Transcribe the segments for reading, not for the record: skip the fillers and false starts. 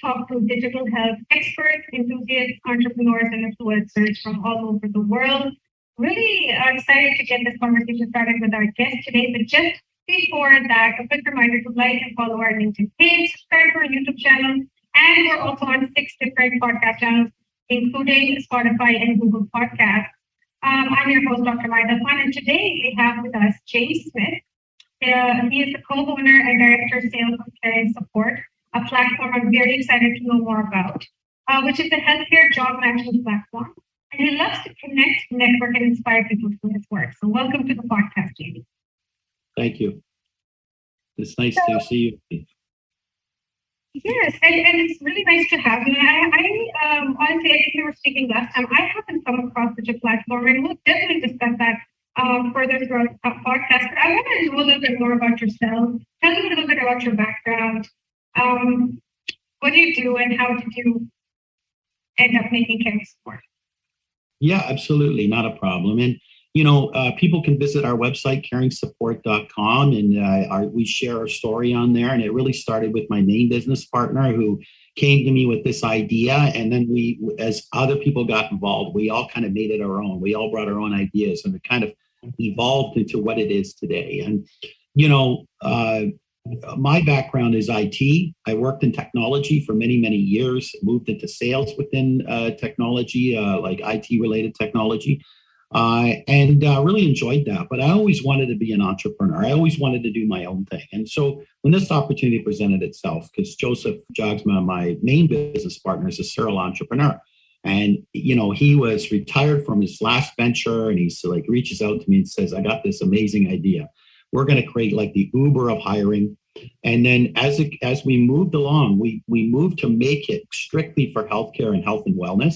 talk to digital health experts, enthusiasts, entrepreneurs, and influencers from all over the world. Really excited to get this conversation started with our guest today. But just before that, a quick reminder to like and follow our LinkedIn page, subscribe to our YouTube channel, and we're also on 6 different podcast channels, including Spotify and Google Podcasts. I'm your host, Dr. Maida Khan, and today we have with us James Smith. He is the co-owner and director of sales of Caring Support, a platform I'm very excited to know more about, which is a healthcare job matching platform. And he loves to connect, network, and inspire people through his work. So welcome to the podcast, James. Thank you. It's nice to see you. Yes, and it's really nice to have you. I honestly, I think we were speaking last time. I haven't come across such a platform, and we'll definitely discuss that further throughout our podcast. But I want to know a little bit more about yourself. Tell me a little bit about your background. What do you do, and how did you end up making Caring Support? Yeah, absolutely, not a problem. And people can visit our website, caringsupport.com, and we share our story on there. And it really started with my main business partner who came to me with this idea. And then we, as other people got involved, we all kind of made it our own. We all brought our own ideas, and it kind of evolved into what it is today. And, my background is IT. I worked in technology for many, many years, moved into sales within technology, like IT-related technology. And really enjoyed that. But I always wanted to be an entrepreneur. I always wanted to do my own thing. And so when this opportunity presented itself, because Joseph Jogsma, my main business partner, is a serial entrepreneur. And, he was retired from his last venture, and he's like reaches out to me and says, I got this amazing idea. We're going to create like the Uber of hiring. And then as we moved along, we moved to make it strictly for healthcare and health and wellness.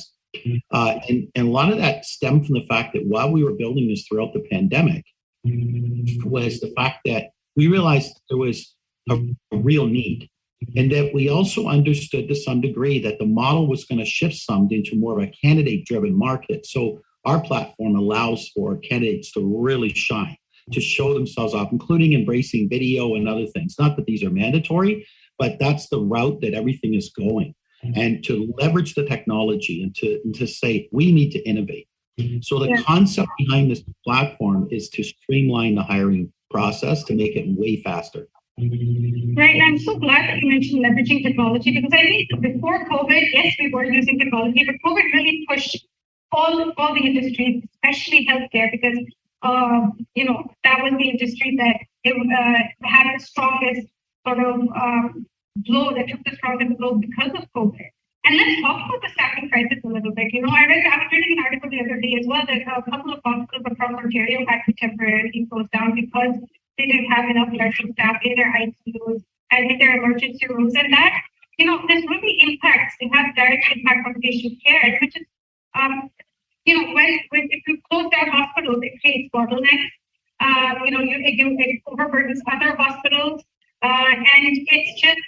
And a lot of that stemmed from the fact that while we were building this throughout the pandemic, was the fact that we realized there was a real need, and that we also understood to some degree that the model was going to shift some into more of a candidate-driven market. So our platform allows for candidates to really shine, to show themselves off, including embracing video and other things. Not that these are mandatory, but that's the route that everything is going. And to leverage the technology and to say, we need to innovate. So the concept behind this platform is to streamline the hiring process to make it way faster. Right. And I'm so glad that you mentioned leveraging technology, because I think before COVID, yes, we were using technology, but COVID really pushed all the industries, especially healthcare, because that was the industry that had the strongest sort of blow, that took the strongest blow because of COVID. And let's talk about the staffing crisis a little bit. I was reading an article the other day as well that a couple of hospitals across Ontario had to temporarily close down because they didn't have enough nursing staff in their ICUs and in their emergency rooms. And that, this really impacts, it has direct impact on patient care, which is, when if you close down hospitals, it creates bottlenecks. It overburdens other hospitals. And it's just,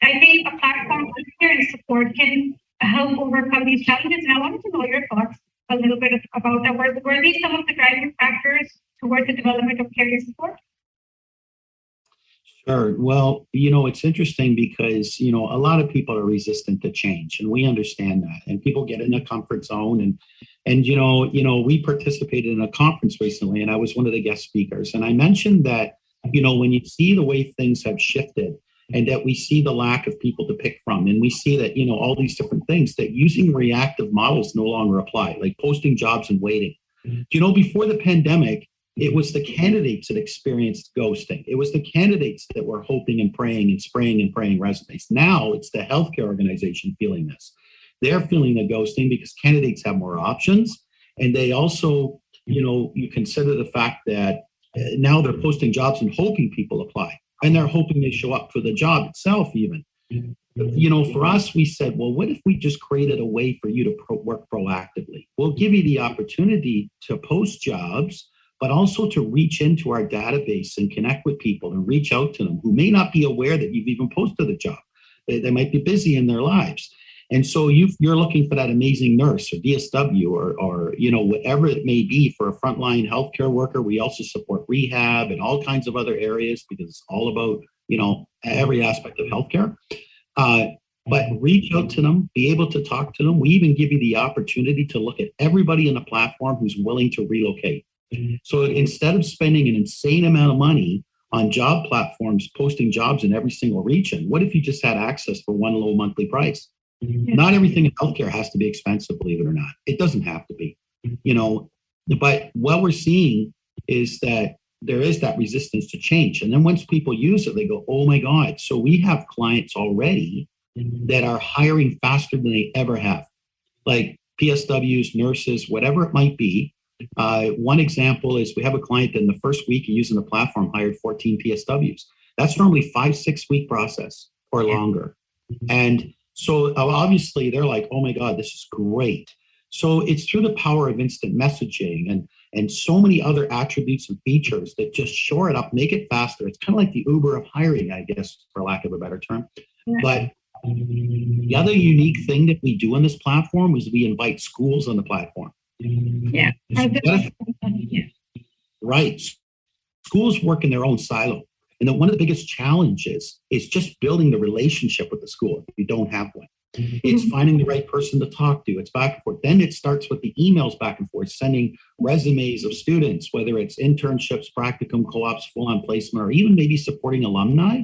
I think a platform like Caring Support can help overcome these challenges. And I wanted to know your thoughts a little bit about that. Were these some of the driving factors towards the development of Caring Support? Sure. Well, it's interesting because, a lot of people are resistant to change, and we understand that. And people get in a comfort zone. And we participated in a conference recently, and I was one of the guest speakers. And I mentioned that, when you see the way things have shifted, and that we see the lack of people to pick from, and we see that, all these different things, that using reactive models no longer apply, like posting jobs and waiting. Before the pandemic, it was the candidates that experienced ghosting. It was the candidates that were hoping and praying and spraying and praying resumes. Now it's the healthcare organization feeling this. They're feeling the ghosting because candidates have more options. And they also, you consider the fact that now they're posting jobs and hoping people apply. And they're hoping they show up for the job itself even. For us, we said, well, what if we just created a way for you to work proactively? We'll give you the opportunity to post jobs, but also to reach into our database and connect with people and reach out to them who may not be aware that you've even posted a job. They might be busy in their lives. And so you're looking for that amazing nurse or DSW or whatever it may be for a frontline healthcare worker. We also support rehab and all kinds of other areas because it's all about, every aspect of healthcare. but reach out to them, be able to talk to them. We even give you the opportunity to look at everybody in the platform who's willing to relocate. So instead of spending an insane amount of money on job platforms, posting jobs in every single region, what if you just had access for one low monthly price? Not everything in healthcare has to be expensive, believe it or not. It doesn't have to be, but what we're seeing is that there is that resistance to change. And then once people use it, they go, oh my God. So we have clients already that are hiring faster than they ever have, like PSWs, nurses, whatever it might be. One example is we have a client that in the first week of using the platform hired 14 PSWs. That's normally 5-6 week process or longer. And so obviously they're like, oh my God, this is great. So it's through the power of instant messaging and so many other attributes and features that just shore it up, make it faster. It's kind of like the Uber of hiring, I guess, for lack of a better term. But the other unique thing that we do on this platform is we invite schools on the platform. Yeah. Right. Schools work in their own silo. And then one of the biggest challenges is just building the relationship with the school if you don't have one. It's finding the right person to talk to. It's back and forth. Then it starts with the emails back and forth, sending resumes of students, whether it's internships, practicum, co-ops, full-on placement, or even maybe supporting alumni.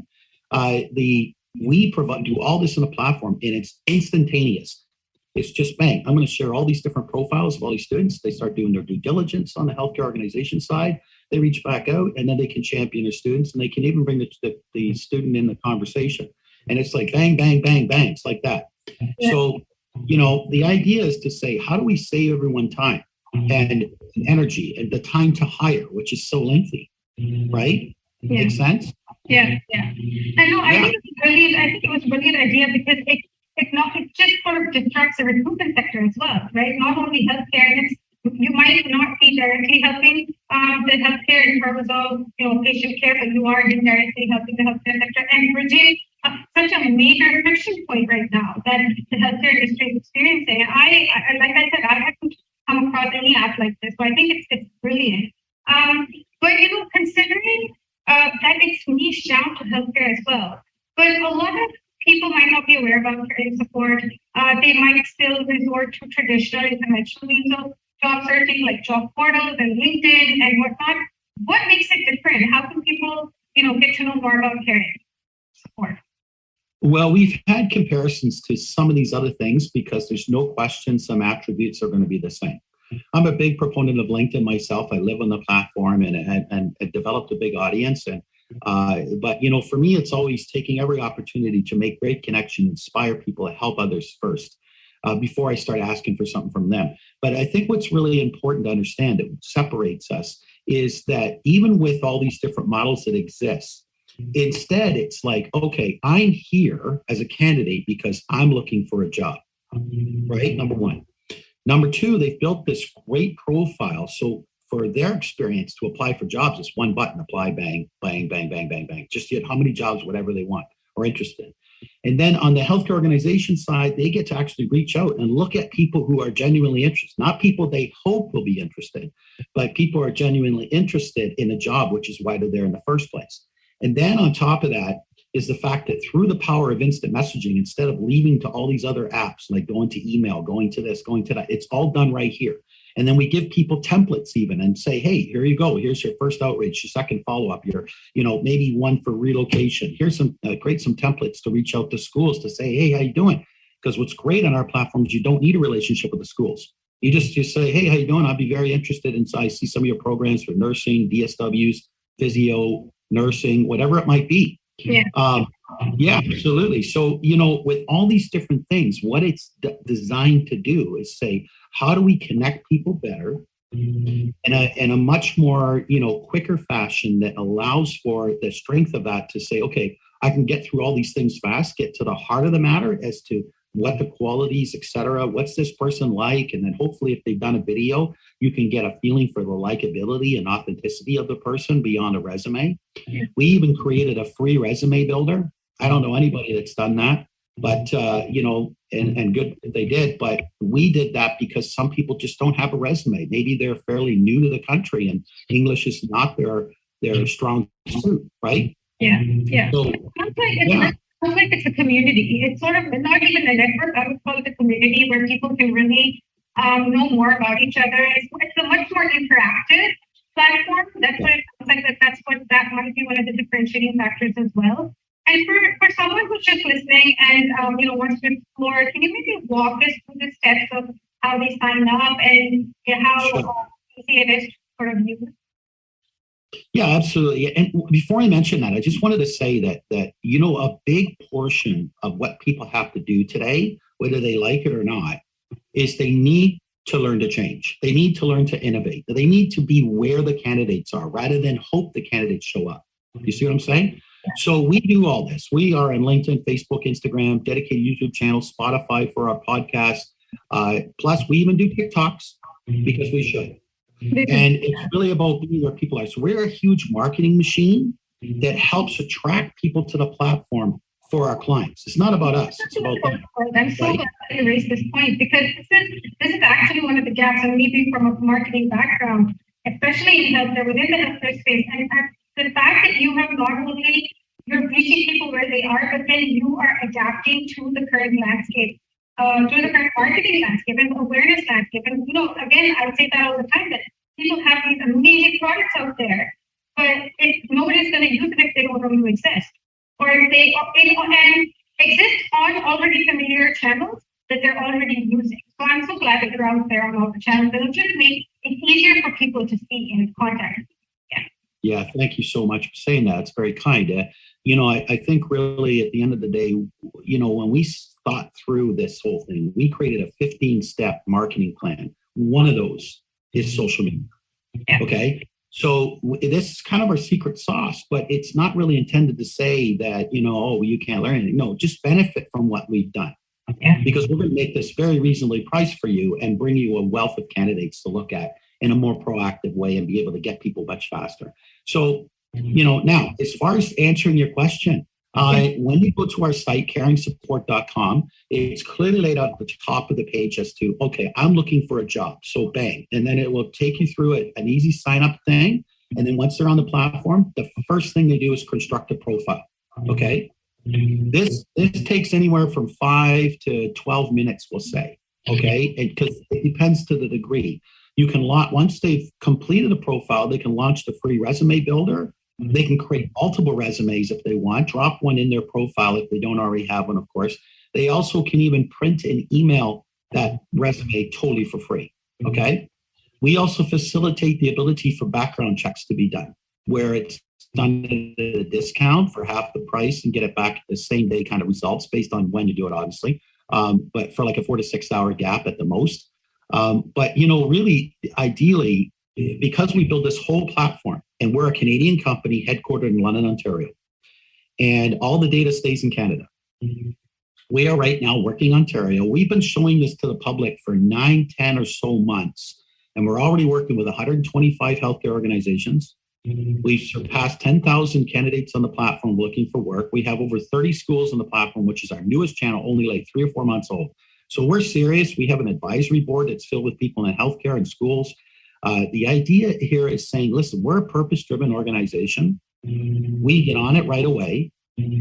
We do all this in a platform, and it's instantaneous. It's just bang. I'm going to share all these different profiles of all these students. They start doing their due diligence on the healthcare organization side. They reach back out, and then they can champion their students, and they can even bring the student in the conversation. And it's like bang, bang, bang, bang. It's like that. Yeah. So, the idea is to say, how do we save everyone time and energy and the time to hire, which is so lengthy, right? Yeah. Makes sense? Yeah. I know. I think it was a brilliant idea because it just sort of distracts the recruitment sector as well, right? Not only healthcare, you might not be directly helping the healthcare in terms of patient care, but you are indirectly helping the healthcare sector and bridging such a major friction point right now that the healthcare industry is experiencing. I like I said, I haven't come across any app like this, so I think it's brilliant. But considering that it's niche down to healthcare as well, but a lot of people might not be aware about career support. They might still resort to traditional and conventional means of job searching, like job portals and LinkedIn and whatnot. What makes it different? How can people, get to know more about career support? Well, we've had comparisons to some of these other things because there's no question some attributes are going to be the same. I'm a big proponent of LinkedIn myself. I live on the platform and developed a big audience. But for me, it's always taking every opportunity to make great connection, inspire people, to help others first before I start asking for something from them. But I think what's really important to understand that separates us is that even with all these different models that exist, instead, it's like, okay, I'm here as a candidate because I'm looking for a job, right? Number one. Number two, they've built this great profile. So for their experience to apply for jobs, it's one button, apply, bang, bang, bang, bang, bang, bang. Just get how many jobs, whatever they want or interested. And then on the healthcare organization side, they get to actually reach out and look at people who are genuinely interested, not people they hope will be interested, but people who are genuinely interested in a job, which is why they're there in the first place. And then on top of that is the fact that through the power of instant messaging, instead of leaving to all these other apps, like going to email, going to this, going to that, it's all done right here. And then we give people templates even and say, hey, here you go. Here's your first outreach, your second follow-up, your, maybe one for relocation. Here's some, create some templates to reach out to schools to say, hey, how you doing? Because what's great on our platform is you don't need a relationship with the schools. You just say, hey, how you doing? I'd be very interested in, I see some of your programs for nursing, DSWs, physio, nursing, whatever it might be. Yeah. Yeah, absolutely. So, with all these different things, what it's designed to do is say, how do we connect people better in a much more, quicker fashion that allows for the strength of that to say, okay, I can get through all these things fast, get to the heart of the matter as to what the qualities, et cetera, what's this person like? And then hopefully if they've done a video, you can get a feeling for the likability and authenticity of the person beyond a resume. We even created a free resume builder. I don't know anybody that's done that, but, and good that they did, but we did that because some people just don't have a resume. Maybe they're fairly new to the country and English is not their strong suit, right? Yeah. So, It's feel like it's a community. It's sort of not even a network. I would call it a community where people can really know more about each other. It's a much more interactive platform. That's what it sounds like. That's what that might be one of the differentiating factors as well. And for someone who's just listening and wants to explore, can you maybe walk us through the steps of how they sign up and how Sure. easy it is to sort of use? Yeah, absolutely. And before I mention that, I just wanted to say that a big portion of what people have to do today, whether they like it or not, is they need to learn to change. They need to learn to innovate. They need to be where the candidates are rather than hope the candidates show up. You see what I'm saying? So we do all this. We are on LinkedIn, Facebook, Instagram, dedicated YouTube channel, Spotify for our podcast. Plus, we even do TikToks because we should. And it's really about being where people are. So we're a huge marketing machine that helps attract people to the platform for our clients. It's not about us. It's about them. I'm so glad that you raised this point because this is actually one of the gaps, and maybe from a marketing background, especially in healthcare, within the healthcare space. And the fact that you have not only you're reaching people where they are, but then you are adapting to the current landscape, to the current marketing landscape and awareness landscape. And again, I say that all the time that people have these amazing products out there, but nobody's going to use it if they don't know you exist, or if they and exist on already familiar channels that they're already using. So I'm so glad that you're out there on all the channels. It'll just make it easier for people to see and contact. Yeah, thank you so much for saying that. It's very kind. I think really at the end of the day, when we thought through this whole thing, we created a 15-step marketing plan. One of those is social media. Yeah. Okay. So this is kind of our secret sauce, but it's not really intended to say that, you can't learn anything. No, just benefit from what we've done. Yeah. Because we're going to make this very reasonably priced for you and bring you a wealth of candidates to look at in a more proactive way and be able to get people much faster. So, now as far as answering your question, when you go to our site, caringsupport.com, it's clearly laid out at the top of the page as to, okay, I'm looking for a job. So bang. And then it will take you through an easy sign up thing. And then once they're on the platform, the first thing they do is construct a profile. Okay. This takes anywhere from 5 to 12 minutes, we'll say. Okay. Because it depends to the degree. You can once they've completed a profile, they can launch the free resume builder. They can create multiple resumes if they want, drop one in their profile if they don't already have one, of course. They also can even print and email that resume totally for free. Okay. We also facilitate the ability for background checks to be done, where it's done at a discount for half the price and get it back the same day kind of results based on when you do it, obviously. But for like a 4 to 6 hour gap at the most. But really, ideally, because we build this whole platform and we're a Canadian company headquartered in London, Ontario, and all the data stays in Canada. We are right now working in Ontario. We've been showing this to the public for 9, 10 or so months, and we're already working with 125 healthcare organizations. We've surpassed 10,000 candidates on the platform looking for work. We have over 30 schools on the platform, which is our newest channel, only like 3 or 4 months old. So we're serious. We have an advisory board that's filled with people in healthcare and schools. The idea here is saying, listen, we're a purpose-driven organization. We get on it right away.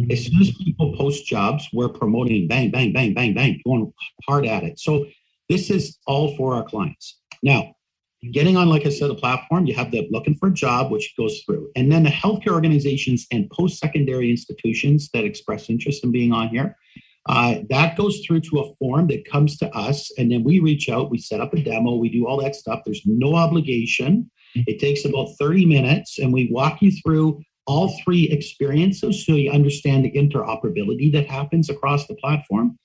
As soon as people post jobs, we're promoting bang, bang, bang, bang, bang, going hard at it. So this is all for our clients. Now, getting on, like I said, the platform, you have the looking for a job, which goes through. And then the healthcare organizations and post-secondary institutions that express interest in being on here, that goes through to a form that comes to us, and then we reach out, we set up a demo, we do all that stuff. There's no obligation. It takes about 30 minutes, and we walk you through all 3 experiences so you understand the interoperability that happens across the platform.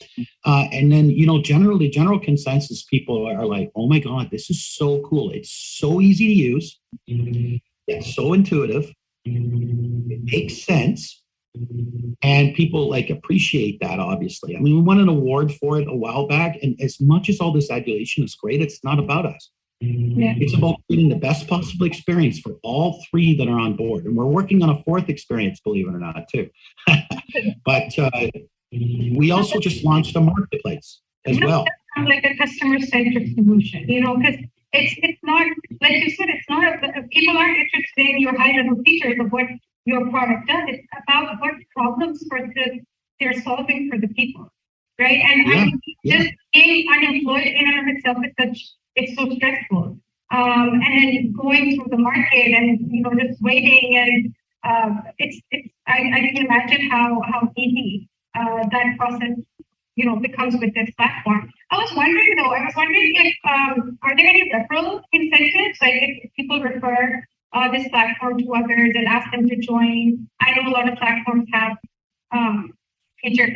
And then, generally, general consensus, people are like, oh my God, this is so cool. It's so easy to use. It's so intuitive. It makes sense. And people appreciate that, obviously. I mean, we won an award for it a while back. And as much as all this adulation is great, it's not about us. Yeah. It's about creating the best possible experience for all 3 that are on board. And we're working on a 4th experience, believe it or not, too. But we also just launched a marketplace as well. Sounds like a customer-centric solution, because it's not, like you said, it's not, people aren't interested in your high-level features of what your product does. It's about what problems for the they're solving for the people, right? And I Yeah, think yeah. just being unemployed in and of itself is it's so stressful. And then going through the market and just waiting and I can imagine how easy that process becomes with this platform. I was wondering if are there any referral incentives, like if people refer this platform to others and ask them to join? I know a lot of platforms have um, features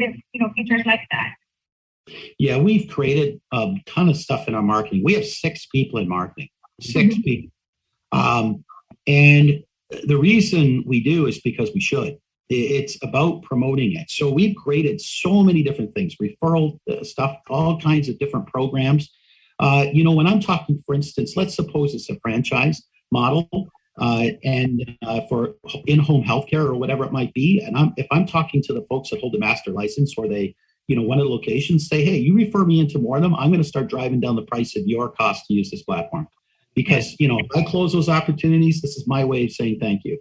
like that. Yeah, we've created a ton of stuff in our marketing. We have 6 people in marketing, 6 people. And the reason we do is because we should. It's about promoting it. So we've created so many different things, referral stuff, all kinds of different programs. When I'm talking, for instance, let's suppose it's a franchise model and for in-home healthcare or whatever it might be. And if I'm talking to the folks that hold the master license or they, one of the locations say, hey, you refer me into more of them, I'm going to start driving down the price of your cost to use this platform. Because, if I close those opportunities, this is my way of saying thank you.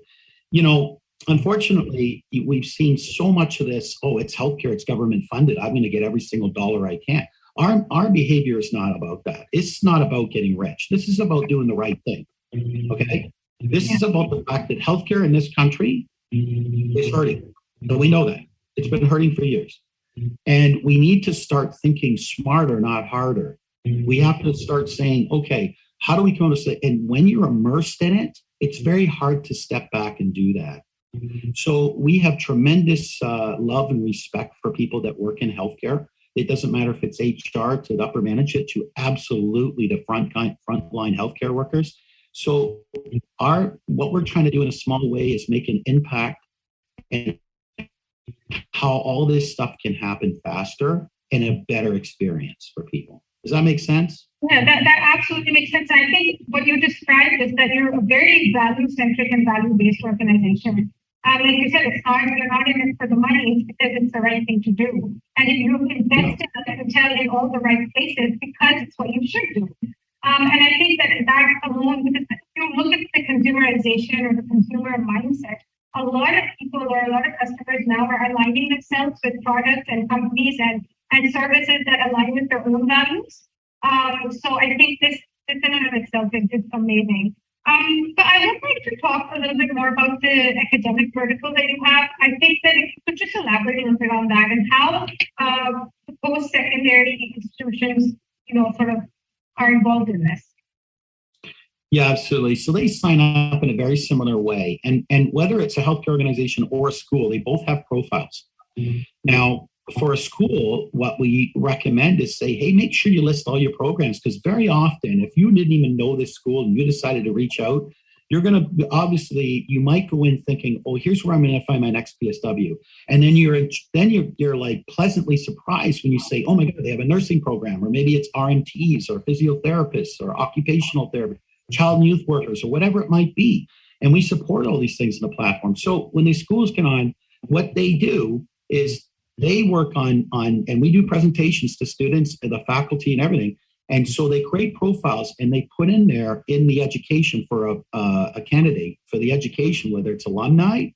Unfortunately, we've seen so much of this. Oh, it's healthcare, it's government funded. I'm going to get every single dollar I can. Our behavior is not about that. It's not about getting rich. This is about doing the right thing. Okay. This is about the fact that healthcare in this country is hurting. And we know that. It's been hurting for years. And we need to start thinking smarter, not harder. We have to start saying, okay, how do we come up with it? And when you're immersed in it, it's very hard to step back and do that. So we have tremendous love and respect for people that work in healthcare. It doesn't matter if it's HR to the upper management to absolutely the frontline healthcare workers. So what we're trying to do in a small way is make an impact and how all this stuff can happen faster and a better experience for people. Does that make sense? Yeah, that absolutely makes sense. I think what you described is that you're a very value-centric and value-based organization. Like you said, you're not in it for the money, it's because it's the right thing to do. And if you invest in the hotel in all the right places, because it's what you should do. And I think that alone, because if you look at the consumerization or the consumer mindset, a lot of people or a lot of customers now are aligning themselves with products and companies and services that align with their own values. So I think this in and of itself is amazing. But I would like to talk a little bit more about the academic vertical that you have. I think that if you could just elaborate a little bit on that and how the post-secondary institutions, sort of are involved in this. Yeah, absolutely. So they sign up in a very similar way. And whether it's a healthcare organization or a school, they both have profiles. Now, for a school, what we recommend is say, hey, make sure you list all your programs, because very often, if you didn't even know this school and you decided to reach out, you're going to, obviously, you might go in thinking, oh, here's where I'm going to find my next PSW. And then you're like pleasantly surprised when you say, oh my God, they have a nursing program, or maybe it's RMTs or physiotherapists or occupational therapists, child and youth workers, or whatever it might be. And we support all these things in the platform. So when these schools get on, what they do is they work on, and we do presentations to students and the faculty and everything. And so they create profiles and they put in there in the education for a candidate for the education, whether it's alumni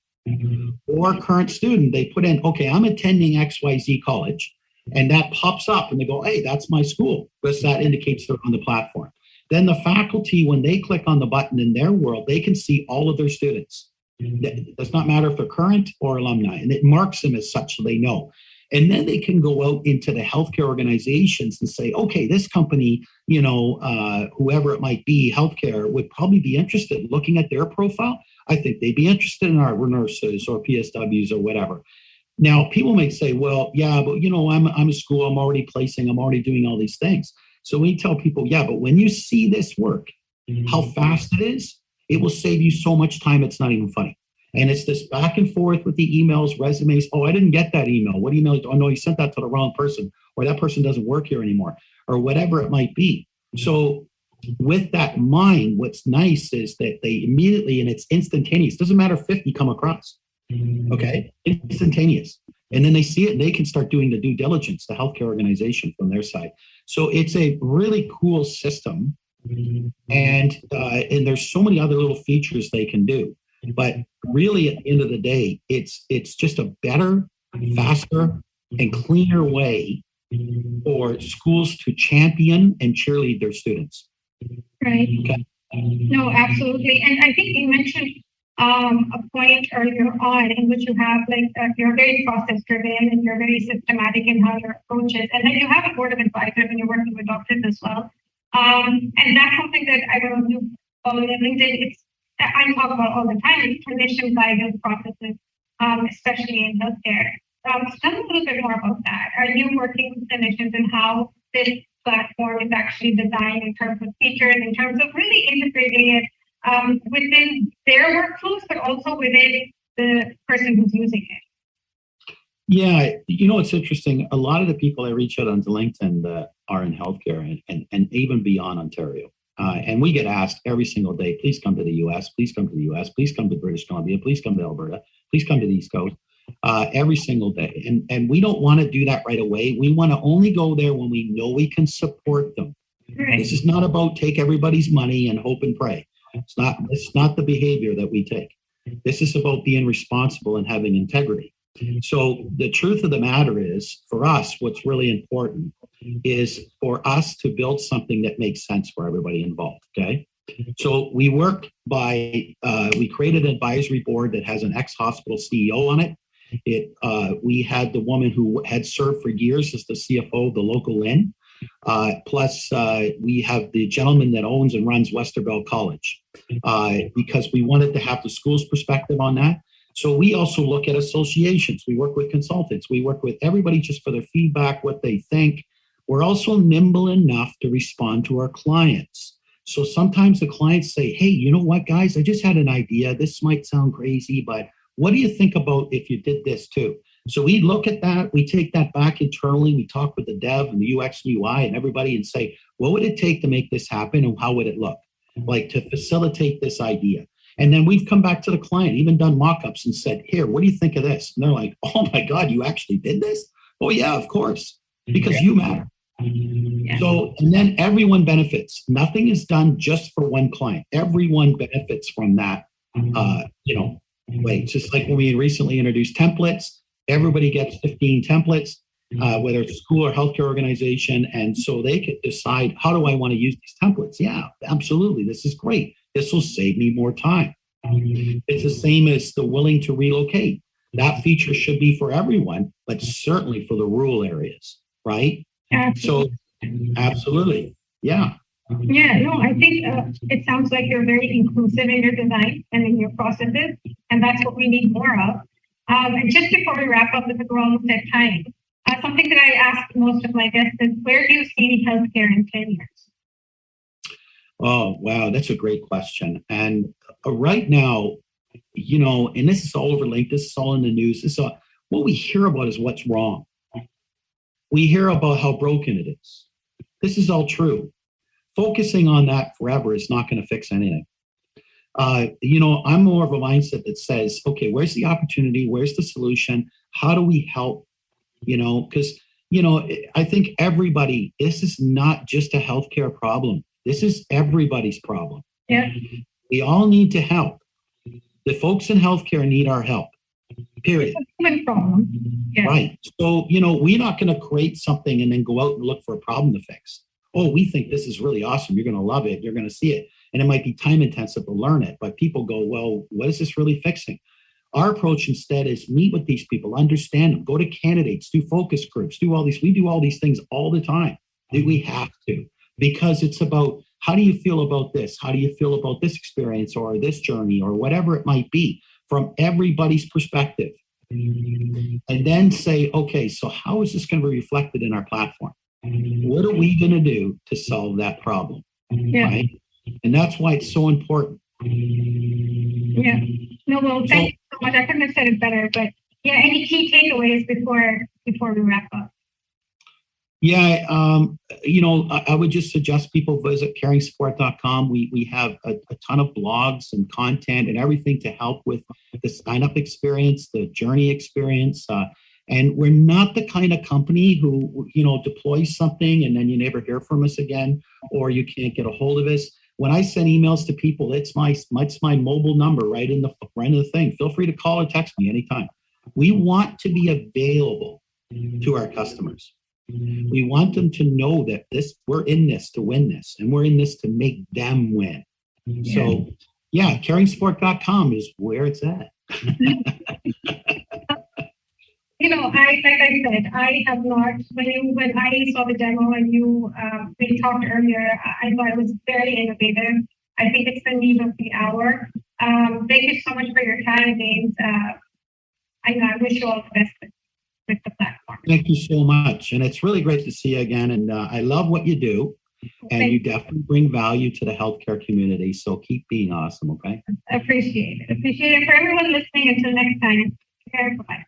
or current student, they put in, okay, I'm attending XYZ college, and that pops up and they go, hey, that's my school, because that indicates they're on the platform. Then the faculty, when they click on the button in their world, they can see all of their students. It does not matter if they're current or alumni, and it marks them as such so they know. And then they can go out into the healthcare organizations and say, okay, this company, whoever it might be, healthcare would probably be interested in looking at their profile. I think they'd be interested in our nurses or PSWs or whatever. Now, people may say, well, yeah, but I'm a school, I'm already doing all these things. So we tell people, yeah, but when you see this work, how fast it is, it will save you so much time, it's not even funny. And it's this back and forth with the emails, resumes. Oh, I didn't get that email. What email? Oh, no, you sent that to the wrong person, or that person doesn't work here anymore, or whatever it might be. So with that in mind, what's nice is that they immediately, and it's instantaneous. Doesn't matter if 50 come across, okay? Instantaneous. And then they see it and they can start doing the due diligence, the healthcare organization from their side. So it's a really cool system. And there's so many other little features they can do. But really, at the end of the day, it's just a better, faster, and cleaner way for schools to champion and cheerlead their students. Right. Okay. No, absolutely. And I think you mentioned a point earlier on in which you have you're very process driven and you're very systematic in how your approach is. And then you have a board of advisors and you're working with doctors as well. And that's something that I don't know if you follow on LinkedIn. It's I talk about all the time. It's clinician guidance processes, especially in healthcare. So tell me a little bit more about that. Are you working with clinicians and how this platform is actually designed in terms of features, in terms of really integrating it within their workflows, but also within the person who's using it? Yeah, it's interesting. A lot of the people I reach out onto LinkedIn that are in healthcare and even beyond Ontario. And we get asked every single day, please come to the US, please come to the US, please come to British Columbia, please come to Alberta, please come to the East Coast, every single day. And we don't want to do that right away. We want to only go there when we know we can support them. Right. This is not about take everybody's money and hope and pray. It's not the behavior that we take. This is about being responsible and having integrity. So the truth of the matter is, for us, what's really important is for us to build something that makes sense for everybody involved, okay? So we work by, we created an advisory board that has an ex-hospital CEO on it. We had the woman who had served for years as the CFO of the local inn. Plus, we have the gentleman that owns and runs Westerville College because we wanted to have the school's perspective on that. So we also look at associations. We work with consultants. We work with everybody just for their feedback, what they think. We're also nimble enough to respond to our clients. So sometimes the clients say, hey, you know what, guys, I just had an idea. This might sound crazy, but what do you think about if you did this too? So we look at that, we take that back internally, we talk with the dev and the UX and UI and everybody and say, what would it take to make this happen and how would it look? Like to facilitate this idea. And then we've come back to the client, even done mock-ups and said, here, what do you think of this? And they're like, oh my God, you actually did this? Oh yeah, of course, because you matter. Yeah. So, and then everyone benefits. Nothing is done just for one client. Everyone benefits from that. It's just like when we recently introduced templates, everybody gets 15 templates, whether it's a school or healthcare organization. And so they could decide, how do I want to use these templates? Yeah, absolutely. This is great. This will save me more time. It's the same as the willing to relocate. That feature should be for everyone, but certainly for the rural areas, right? Absolutely. So, absolutely. Yeah. Yeah, no, I think it sounds like you're very inclusive in your design and in your processes, and that's what we need more of. And just before we wrap up, because we're almost at time, something that I ask most of my guests is, where do you see healthcare in 10 years? Oh, wow. That's a great question. And right now, and this is all over LinkedIn, this is all in the news. What we hear about is what's wrong. We hear about how broken it is. This is all true. Focusing on that forever is not going to fix anything. I'm more of a mindset that says, okay, where's the opportunity? Where's the solution? How do we help? Because, I think everybody, this is not just a healthcare problem. This is everybody's problem. Yeah. We all need to help. The folks in healthcare need our help, period. It's a human problem. Yeah. Right. So, we're not going to create something and then go out and look for a problem to fix. Oh, we think this is really awesome. You're going to love it. You're going to see it. And it might be time intensive to learn it. But people go, well, what is this really fixing? Our approach instead is meet with these people, understand them, go to candidates, do focus groups, do all these. We do all these things all the time. We have to, because it's about, how do you feel about this? How do you feel about this experience or this journey or whatever it might be from everybody's perspective? And then say, okay, so how is this going to be reflected in our platform? What are we going to do to solve that problem? Yeah. Right? And that's why it's so important. Yeah. No, well, thank you so much. I couldn't have said it better, but yeah, any key takeaways before we wrap up? Yeah, I would just suggest people visit caringsupport.com. We have a ton of blogs and content and everything to help with the sign-up experience, the journey experience. And we're not the kind of company who, deploys something and then you never hear from us again, or you can't get a hold of us. When I send emails to people, it's my mobile number right in the thing. Feel free to call or text me anytime. We want to be available to our customers. We want them to know that we're in this to win this, and we're in this to make them win. So, yeah, caringsport.com is where it's at. Like I said, I have not, when I saw the demo and we talked earlier, I thought it was very innovative. I think it's the need of the hour. Thank you so much for your time, James. I wish you all the best with the platform. Thank you so much. And it's really great to see you again. And I love what you do. And you definitely bring value to the healthcare community. So keep being awesome, okay? Appreciate it. For everyone listening, until next time, take care. Bye-bye.